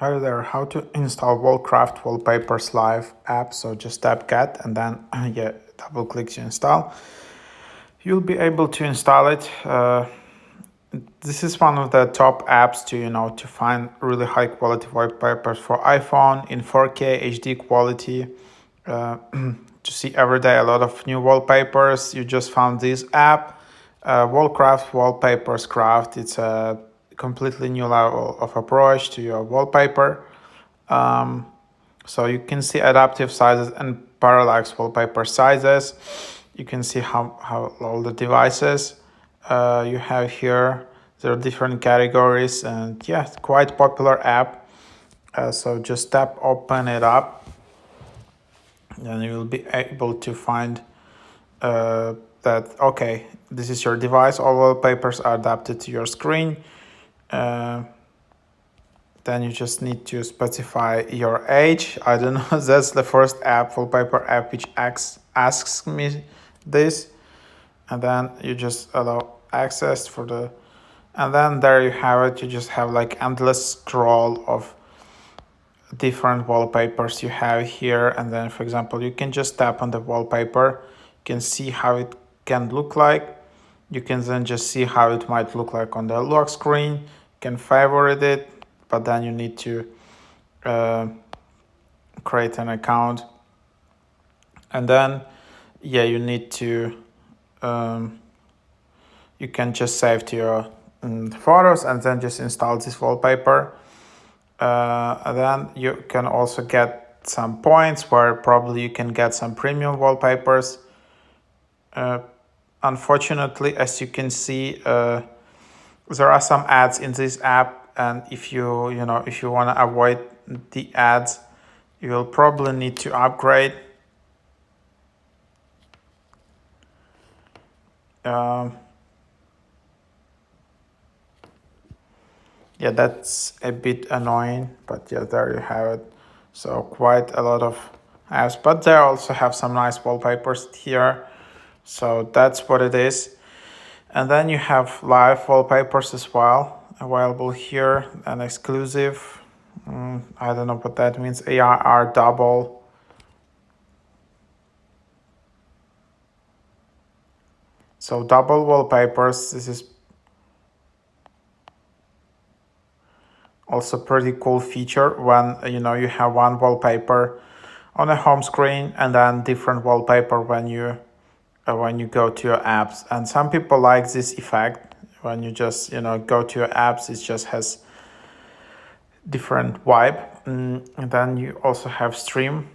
Hi there, how to install Wallcraft Wallpapers Live app. So just tap get and then double click to install. You'll be able to install it. This is one of the top apps to find really high quality wallpapers for iPhone in 4K HD quality. To see every day a lot of new wallpapers. You just found this app, Wallcraft Wallpapers Craft. It's a completely new level of approach to your wallpaper. So you can see adaptive sizes and parallax wallpaper sizes. You can see how all the devices you have here. There are different categories, and yeah, it's quite popular app. So just tap open it up, and you will be able to find that okay, this is your device. All wallpapers are adapted to your screen. Then you just need to specify your age. I don't know, that's the first app, wallpaper app, which asks me this. And then you just allow access for the, and then there you have it. You just have like endless scroll of different wallpapers you have here. And then, for example, you can just tap on the wallpaper. You can see how it can look like. You can then just see how it might look like on the lock screen. You can favorite it, but then you need to create an account. And then, you need to, you can just save to your photos and then just install this wallpaper. And then you can also get some points where probably you can get some premium wallpapers. Unfortunately, as you can see, there are some ads in this app, and if you want to avoid the ads, you will probably need to upgrade. Yeah, that's a bit annoying, but yeah, there you have it. So quite a lot of apps, but they also have some nice wallpapers here. So that's what it is. And then you have live wallpapers as well available here and exclusive. I don't know what that means. ARR double. So double wallpapers. This is also pretty cool feature when you have one wallpaper on a home screen and then different wallpaper when you go to your apps. And some people like this effect when you just go to your apps. It just has different vibe. And then you also have stream.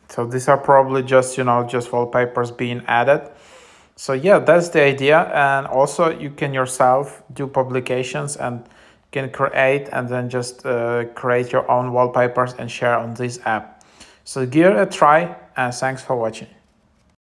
So these are probably just wallpapers being added. So yeah, that's the idea. And also you can yourself do publications and can create and then just create your own wallpapers and share on this app. So give it a try, and thanks for watching.